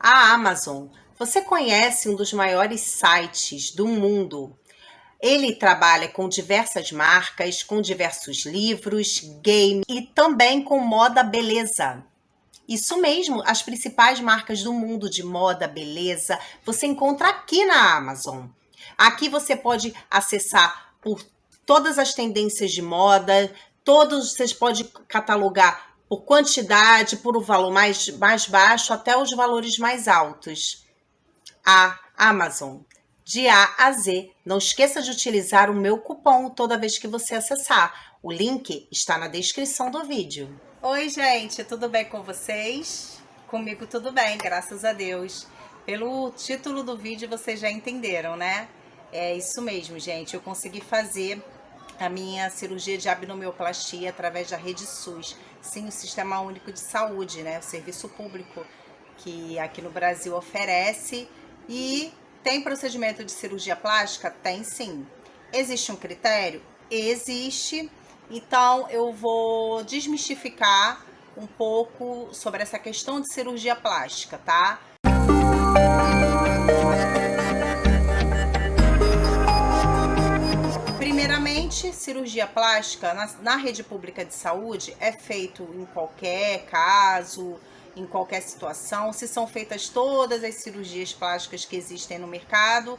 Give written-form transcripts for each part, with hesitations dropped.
A Amazon. Você conhece um dos maiores sites do mundo? Ele trabalha com diversas marcas, com diversos livros, games e também com moda beleza. Isso mesmo, as principais marcas do mundo de moda, beleza, você encontra aqui na Amazon. Aqui você pode acessar por todas as tendências de moda, vocês podem catalogar por quantidade, por um valor mais baixo até os valores mais altos. A Amazon, de A a Z. Não esqueça de utilizar o meu cupom toda vez que você acessar. O link está na descrição do vídeo. Oi, gente, tudo bem com vocês? Comigo tudo bem, graças a Deus. Pelo título do vídeo vocês já entenderam, né? É isso mesmo, gente. Eu consegui fazer a minha cirurgia de abdominoplastia através da Rede SUS. Sim, o Sistema Único de Saúde, né? O serviço público que aqui no Brasil oferece. E tem procedimento de cirurgia plástica? Tem sim. Existe um critério? Existe. Então eu vou desmistificar um pouco sobre essa questão de cirurgia plástica, tá? Primeiramente, cirurgia plástica na rede pública de saúde é feito em qualquer caso, em qualquer situação. Se são feitas todas as cirurgias plásticas que existem no mercado,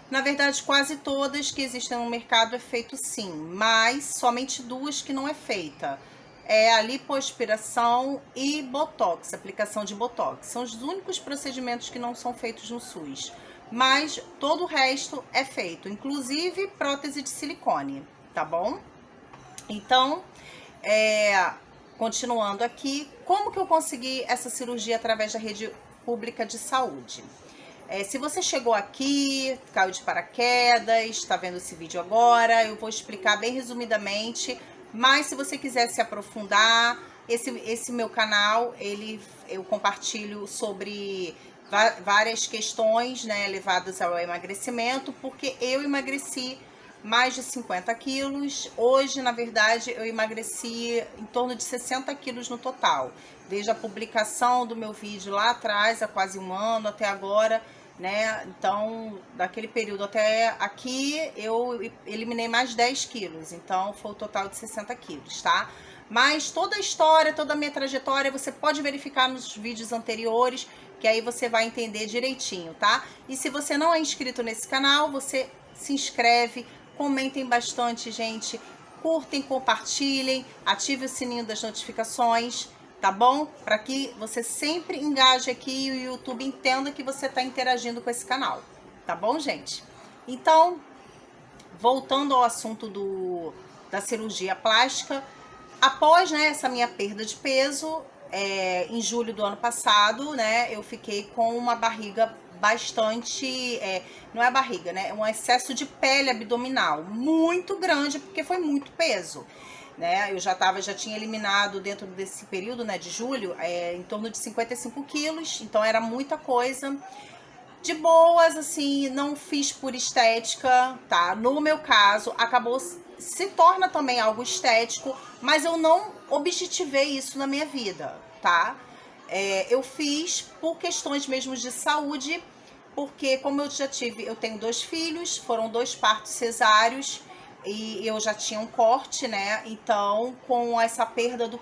na verdade quase todas que existem no mercado é feito sim, mas somente duas que não é feita. É a lipoaspiração e botox, aplicação de botox. São os únicos procedimentos que não são feitos no SUS. Mas todo o resto é feito, inclusive prótese de silicone, tá bom? Então, continuando aqui, como que eu consegui essa cirurgia através da rede pública de saúde? Se você chegou aqui, caiu de paraquedas, está vendo esse vídeo agora, eu vou explicar bem resumidamente, mas se você quiser se aprofundar, esse meu canal, eu compartilho sobre várias questões, né, levadas ao emagrecimento, porque eu emagreci mais de 50 quilos. Hoje, na verdade, eu emagreci em torno de 60 quilos no total. Desde a publicação do meu vídeo lá atrás, há quase um ano, até agora, né? Então, daquele período até aqui, eu eliminei mais 10 quilos. Então, foi o total de 60 quilos, tá? Mas toda a história, toda a minha trajetória, você pode verificar nos vídeos anteriores, que aí você vai entender direitinho, tá? E se você não é inscrito nesse canal, você se inscreve, comentem bastante, gente, curtem, compartilhem, ative o sininho das notificações, tá bom? Para que você sempre engaje aqui e o YouTube entenda que você está interagindo com esse canal, tá bom, gente? Então, voltando ao assunto da cirurgia plástica, após, né, essa minha perda de peso, em julho do ano passado, né, eu fiquei com uma barriga bastante, não é barriga, né, é um excesso de pele abdominal muito grande, porque foi muito peso, né, eu já tinha eliminado dentro desse período, né, de julho, em torno de 55 quilos, então era muita coisa. De boas, assim, não fiz por estética, tá? No meu caso, se torna também algo estético, mas eu não objetivei isso na minha vida, tá? Eu fiz por questões mesmo de saúde, porque como eu tenho 2 filhos, foram 2 partos cesáreos, e eu já tinha um corte, né? Então, com essa perda de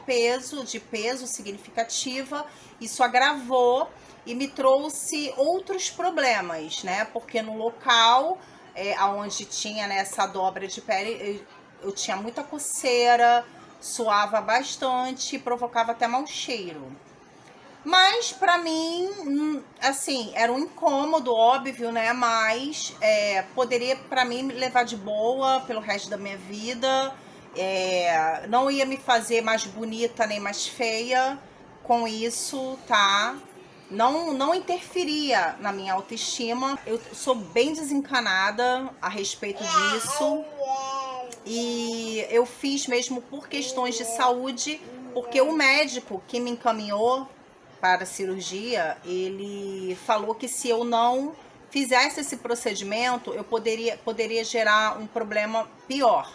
peso significativa, isso agravou e me trouxe outros problemas, né? Porque no local onde tinha, né, essa dobra de pele, eu tinha muita coceira, suava bastante, provocava até mau cheiro. Mas pra mim, assim, era um incômodo, óbvio, né? Mas poderia pra mim me levar de boa pelo resto da minha vida. Não ia me fazer mais bonita nem mais feia com isso, tá? Não interferia na minha autoestima. Eu sou bem desencanada a respeito disso. E eu fiz mesmo por questões de saúde, porque o médico que me encaminhou para a cirurgia, ele falou que se eu não fizesse esse procedimento, eu poderia gerar um problema pior.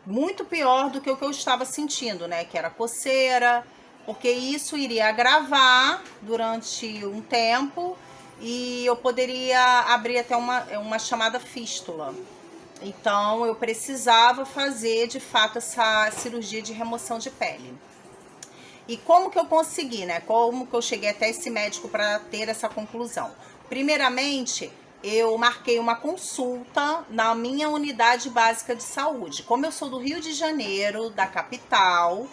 Muito pior do que o que eu estava sentindo, né? Que era coceira, porque isso iria agravar durante um tempo e eu poderia abrir até uma chamada fístula. Então eu precisava fazer de fato essa cirurgia de remoção de pele. E como que eu consegui, né? Como que eu cheguei até esse médico para ter essa conclusão? Primeiramente, eu marquei uma consulta na minha unidade básica de saúde. Como eu sou do Rio de Janeiro, da capital,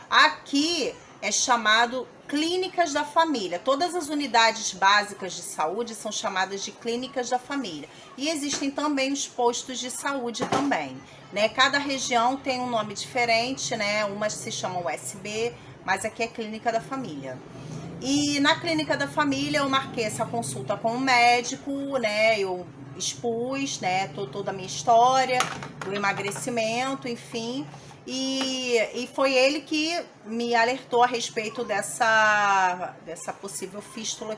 aqui é chamado Clínicas da Família. Todas as unidades básicas de saúde são chamadas de Clínicas da Família. E existem também os postos de saúde também, né? Cada região tem um nome diferente, né? Umas se chamam USB, mas aqui é Clínica da Família. E na Clínica da Família eu marquei essa consulta com o médico, né? Eu expus, né, toda a minha história do emagrecimento, enfim. E foi ele que me alertou a respeito dessa possível fístula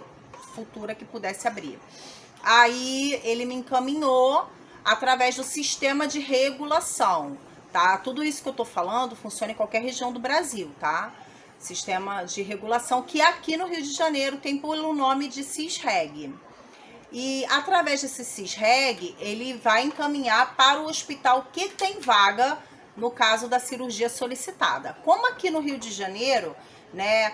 futura que pudesse abrir. Aí ele me encaminhou através do sistema de regulação, tá? Tudo isso que eu tô falando funciona em qualquer região do Brasil, tá? Sistema de regulação que aqui no Rio de Janeiro tem pelo nome de CISREG. E através desse CISREG, ele vai encaminhar para o hospital que tem vaga no caso da cirurgia solicitada. Como aqui no Rio de Janeiro, né,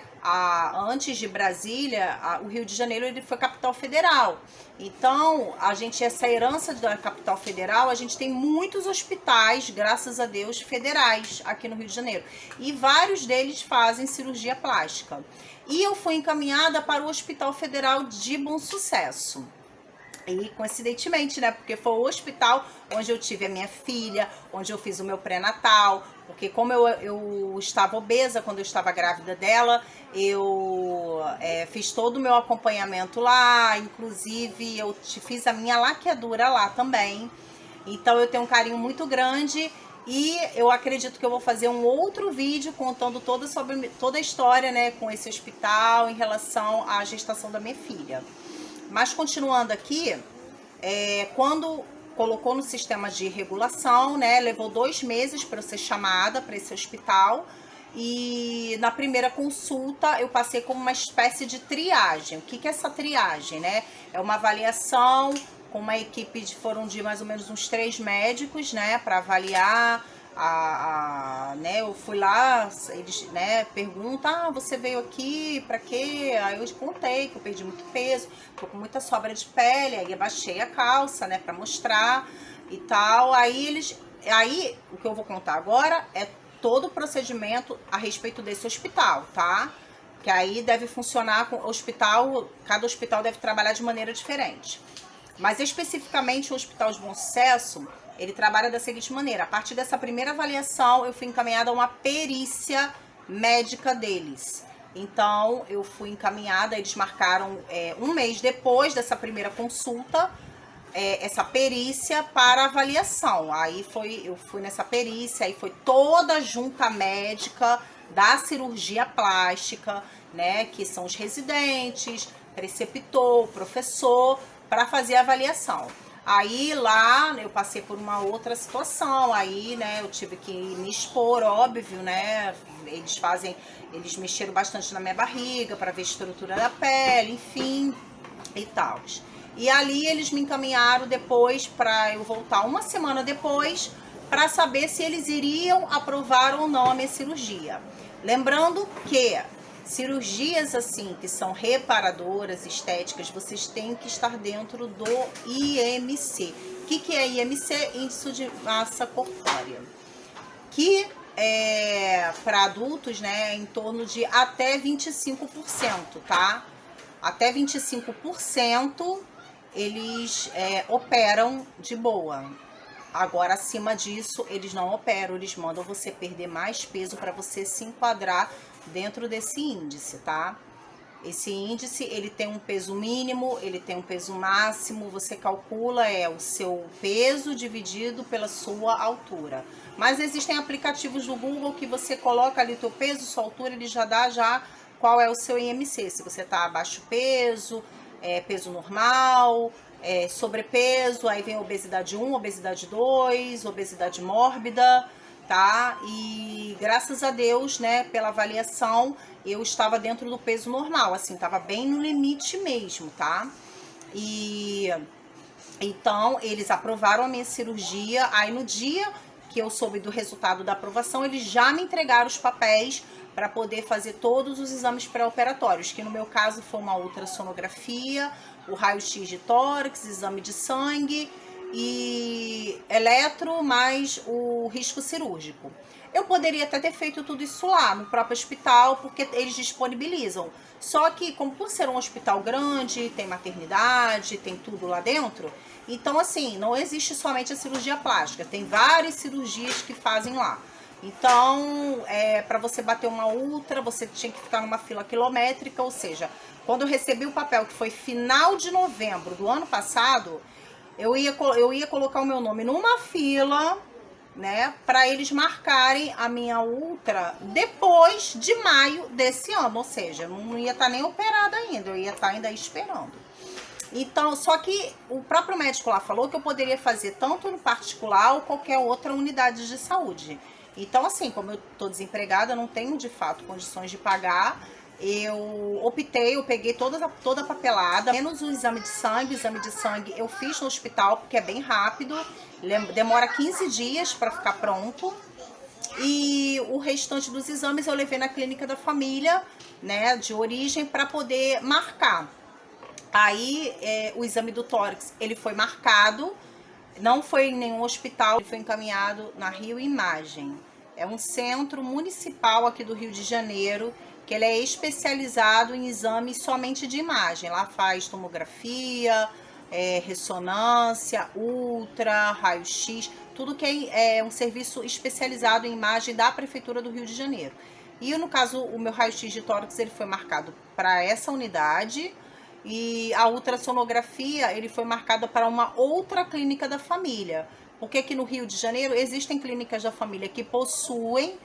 antes de Brasília, o Rio de Janeiro ele foi capital federal. Então, essa herança da capital federal, a gente tem muitos hospitais, graças a Deus, federais aqui no Rio de Janeiro. E vários deles fazem cirurgia plástica. E eu fui encaminhada para o Hospital Federal de Bom Sucesso. E coincidentemente, né, porque foi o hospital onde eu tive a minha filha, onde eu fiz o meu pré-natal, porque como eu estava obesa quando eu estava grávida dela, eu fiz todo o meu acompanhamento lá, inclusive eu fiz a minha laqueadura lá também. Então eu tenho um carinho muito grande e eu acredito que eu vou fazer um outro vídeo contando toda a história, né, com esse hospital em relação à gestação da minha filha. Mas continuando aqui, quando colocou no sistema de regulação, né, levou 2 meses para eu ser chamada para esse hospital. E na primeira consulta eu passei como uma espécie de triagem. O que é essa triagem, né? É uma avaliação com uma equipe foram de mais ou menos uns 3 médicos, né, para avaliar né, eu fui lá, eles, né, perguntam, você veio aqui pra quê? Aí eu contei que eu perdi muito peso, tô com muita sobra de pele, aí abaixei a calça, né, pra mostrar e tal. Aí o que eu vou contar agora é todo o procedimento a respeito desse hospital, tá? Que aí deve funcionar com o hospital, cada hospital deve trabalhar de maneira diferente. Mas especificamente o Hospital de Bom Sucesso, ele trabalha da seguinte maneira: a partir dessa primeira avaliação, eu fui encaminhada a uma perícia médica deles. Então, eu fui encaminhada, eles marcaram 1 mês depois dessa primeira consulta, essa perícia para avaliação. Aí eu fui nessa perícia, aí foi toda a junta médica da cirurgia plástica, né, que são os residentes, preceptor, professor, para fazer a avaliação. Aí lá eu passei por uma outra situação, aí, né, eu tive que me expor, óbvio, né, eles mexeram bastante na minha barriga para ver a estrutura da pele, enfim, e tal. E ali eles me encaminharam depois para eu voltar 1 semana depois para saber se eles iriam aprovar ou não a minha cirurgia. Lembrando que cirurgias assim, que são reparadoras, estéticas, vocês têm que estar dentro do IMC. O que é IMC? Índice de massa corpórea. Que para adultos, né, em torno de até 25%, tá? Até 25% eles operam de boa. Agora, acima disso, eles não operam, eles mandam você perder mais peso para você se enquadrar dentro desse índice, tá? Esse índice, ele tem um peso mínimo, ele tem um peso máximo, você calcula o seu peso dividido pela sua altura. Mas existem aplicativos do Google que você coloca ali o teu peso, sua altura, ele já dá qual é o seu IMC, se você tá abaixo peso, peso normal, sobrepeso, aí vem obesidade 1, obesidade 2, obesidade mórbida, tá? E graças a Deus, né, pela avaliação, eu estava dentro do peso normal, assim, tava bem no limite mesmo, tá? E então eles aprovaram a minha cirurgia. Aí no dia que eu soube do resultado da aprovação, eles já me entregaram os papéis para poder fazer todos os exames pré-operatórios, que no meu caso foi uma ultrassonografia, o raio-x de tórax, exame de sangue e eletro, mais o risco cirúrgico. Eu poderia até ter feito tudo isso lá no próprio hospital, porque eles disponibilizam. Só que, como por ser um hospital grande, tem maternidade, tem tudo lá dentro, então assim, não existe somente a cirurgia plástica, tem várias cirurgias que fazem lá. Então, para você bater uma ultra, você tinha que ficar numa fila quilométrica, ou seja, quando eu recebi o papel, que foi final de novembro do ano passado, eu ia colocar o meu nome numa fila, né, para eles marcarem a minha ultra depois de maio desse ano, ou seja, eu não ia estar nem operada ainda, eu ia estar ainda esperando. Então, só que o próprio médico lá falou que eu poderia fazer tanto no particular ou qualquer outra unidade de saúde. Então, assim, como eu tô desempregada, não tenho de fato condições de pagar, eu peguei toda a papelada, menos o exame de sangue. O exame de sangue eu fiz no hospital, porque é bem rápido, demora 15 dias para ficar pronto. E o restante dos exames eu levei na clínica da família, né, de origem, para poder marcar. Aí, o exame do tórax, ele foi marcado, não foi em nenhum hospital, ele foi encaminhado na Rio Imagem. É um centro municipal aqui do Rio de Janeiro, que ele é especializado em exames somente de imagem. Lá faz tomografia, ressonância, ultra, raio-x, tudo que é um serviço especializado em imagem da Prefeitura do Rio de Janeiro. E no caso, o meu raio-x de tórax, ele foi marcado para essa unidade, e a ultrassonografia, ele foi marcada para uma outra clínica da família. Porque aqui no Rio de Janeiro existem clínicas da família que possuem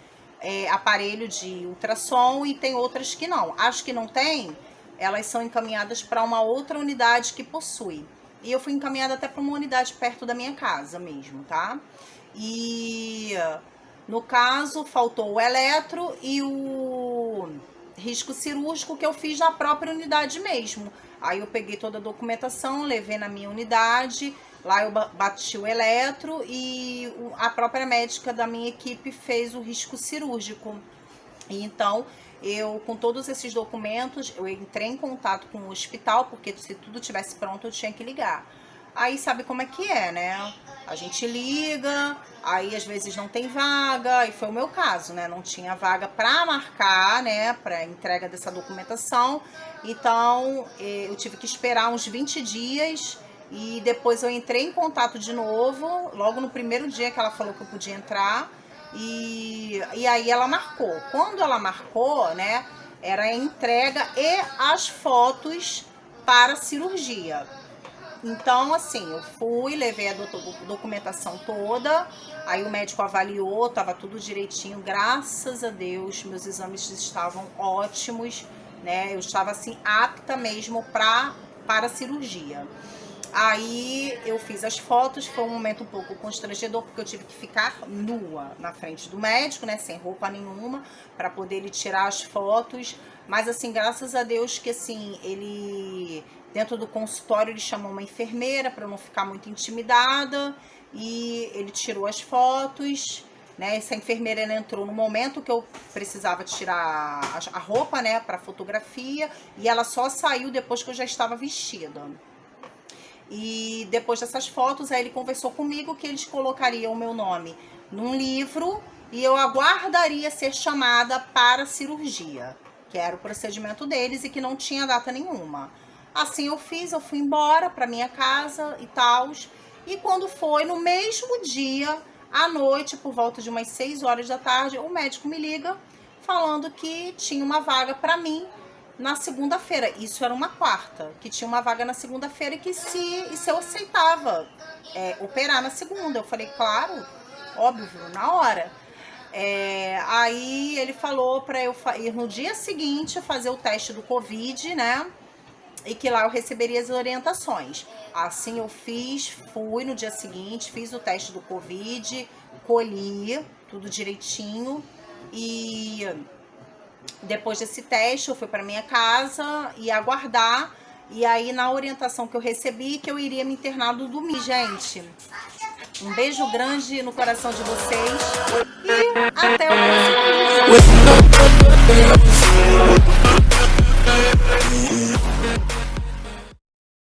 aparelho de ultrassom e tem outras que não. As que não têm, elas são encaminhadas para uma outra unidade que possui. E eu fui encaminhada até para uma unidade perto da minha casa mesmo, tá? E no caso, faltou o eletro e o risco cirúrgico que eu fiz na própria unidade mesmo. Aí eu peguei toda a documentação, levei na minha unidade, lá eu bati o eletro e a própria médica da minha equipe fez o risco cirúrgico. E então, eu, com todos esses documentos, eu entrei em contato com o hospital, porque se tudo tivesse pronto eu tinha que ligar. Aí sabe como é que é, né? A gente liga, aí às vezes não tem vaga, e foi o meu caso, né? Não tinha vaga para marcar, né? Para entrega dessa documentação. Então, eu tive que esperar uns 20 dias e depois eu entrei em contato de novo, logo no primeiro dia que ela falou que eu podia entrar. E aí ela marcou. Quando ela marcou, né? Era a entrega e as fotos para a cirurgia. Então, assim, eu fui, levei a documentação toda, aí o médico avaliou, tava tudo direitinho, graças a Deus, meus exames estavam ótimos, né? Eu estava, assim, apta mesmo para a cirurgia. Aí eu fiz as fotos, foi um momento um pouco constrangedor, porque eu tive que ficar nua na frente do médico, né, sem roupa nenhuma, para poder ele tirar as fotos. Mas assim, graças a Deus que assim, ele dentro do consultório ele chamou uma enfermeira para eu não ficar muito intimidada e ele tirou as fotos, né? Essa enfermeira ela entrou no momento que eu precisava tirar a roupa, né, para fotografia, e ela só saiu depois que eu já estava vestida. E depois dessas fotos, aí ele conversou comigo que eles colocariam o meu nome num livro e eu aguardaria ser chamada para cirurgia, que era o procedimento deles e que não tinha data nenhuma. Assim eu fiz, eu fui embora para minha casa e tal. E quando foi no mesmo dia, à noite, por volta de umas 6 horas da tarde, o médico me liga falando que tinha uma vaga para mim na segunda-feira. Isso era uma quarta, que tinha uma vaga na segunda-feira e que se eu aceitava operar na segunda. Eu falei, claro, óbvio, na hora. Aí ele falou para eu ir no dia seguinte fazer o teste do Covid, né? E que lá eu receberia as orientações. Assim eu fiz, fui no dia seguinte, fiz o teste do Covid, colhi tudo direitinho. E depois desse teste, eu fui para minha casa e aguardar. E aí, na orientação que eu recebi, que eu iria me internar no domingo. Gente, um beijo grande no coração de vocês. E até o próximo vídeo.